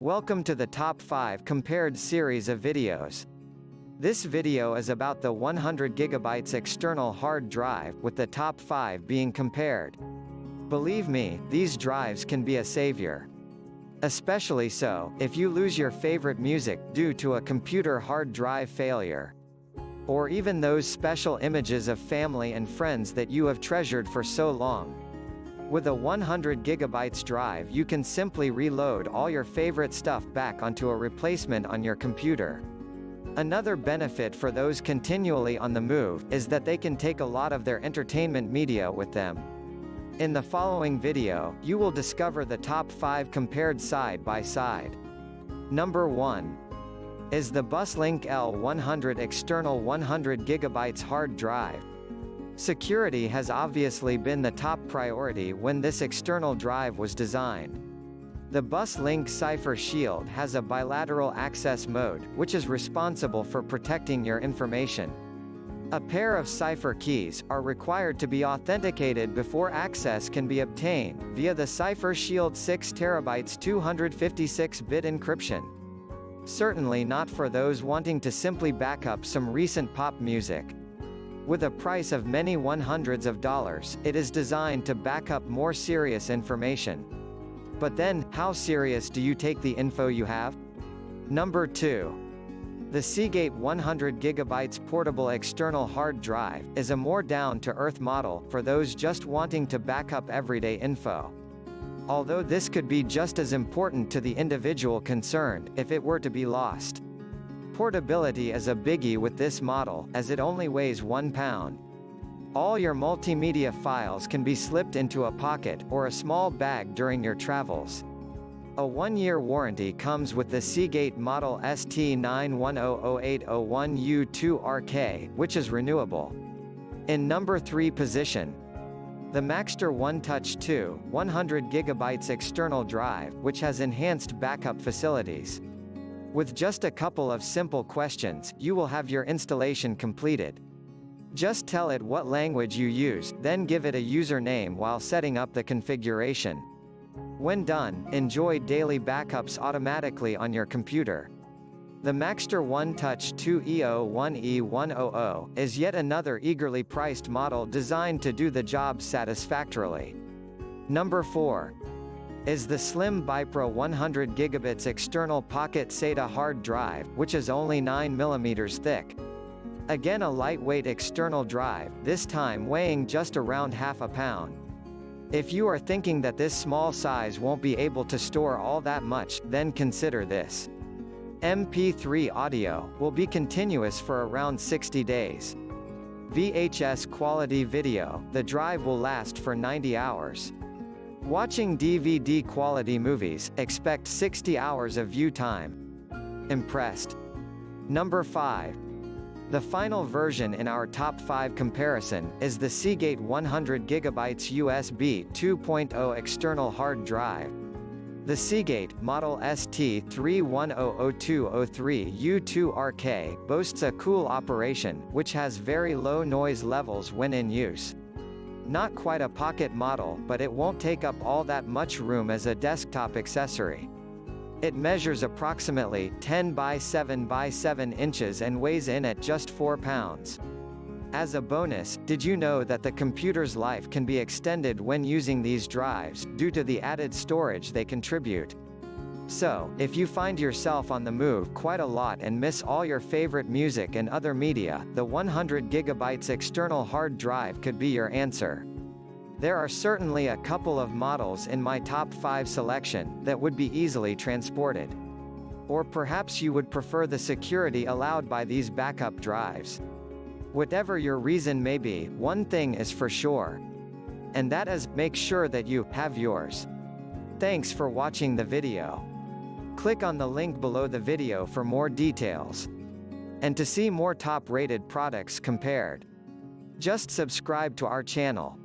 Welcome to the Top 5 Compared series of videos. This video is about the 100GB external hard drive, with the top 5 being compared. Believe me, these drives can be a savior. Especially so, if you lose your favorite music due to a computer hard drive failure. Or even those special images of family and friends that you have treasured for so long. With a 100GB drive, you can simply reload all your favorite stuff back onto a replacement on your computer. Another benefit for those continually on the move is that they can take a lot of their entertainment media with them. In the following video, you will discover the top 5 compared side by side. Number 1 is the BUSLink L-100 External 100GB hard drive. Security has obviously been the top priority when this external drive was designed. The BUSLink Cipher Shield has a Bilateral Access Mode, which is responsible for protecting your information. A pair of Cipher Keys are required to be authenticated before access can be obtained, via the Cipher Shield 6TB 256-bit encryption. Certainly not for those wanting to simply back up some recent pop music. With a price of many $100s, it is designed to back up more serious information. But then, how serious do you take the info you have? Number 2. The Seagate 100GB portable external hard drive is a more down-to-earth model for those just wanting to back up everyday info. Although this could be just as important to the individual concerned, if it were to be lost. Portability is a biggie with this model, as it only weighs 1 pound. All your multimedia files can be slipped into a pocket or a small bag during your travels. A 1-year warranty comes with the Seagate Model ST9100801U2RK, which is renewable. In number 3 position, the Maxtor OneTouch 2 100GB external drive, which has enhanced backup facilities. With just a couple of simple questions, you will have your installation completed. Just tell it what language you use, then give it a username while setting up the configuration. When done, enjoy daily backups automatically on your computer. The Maxtor OneTouch 2 EO1E100 is yet another eagerly priced model designed to do the job satisfactorily. Number 4 is the slim Bipro 100GB external pocket SATA hard drive, which is only 9mm thick. Again, a lightweight external drive, this time weighing just around half a pound. If you are thinking that this small size won't be able to store all that much, then consider this. MP3 audio will be continuous for around 60 days. VHS quality video, the drive will last for 90 hours. Watching DVD quality movies, expect 60 hours of view time. Impressed? Number 5. The final version in our top 5 comparison is the Seagate 100GB USB 2.0 external hard drive. The Seagate Model ST31000203U2RK boasts a cool operation, which has very low noise levels when in use. Not quite a pocket model, but it won't take up all that much room as a desktop accessory. It measures approximately 10 by 7 by 7 inches and weighs in at just 4 pounds. As a bonus, did you know that the computer's life can be extended when using these drives, due to the added storage they contribute? So, if you find yourself on the move quite a lot and miss all your favorite music and other media, the 100GB external hard drive could be your answer. There are certainly a couple of models in my top 5 selection that would be easily transported. Or perhaps you would prefer the security allowed by these backup drives. Whatever your reason may be, one thing is for sure. And that is, make sure that you have yours. Thanks for watching the video. Click on the link below the video for more details. And to see more top-rated products compared. Just subscribe to our channel.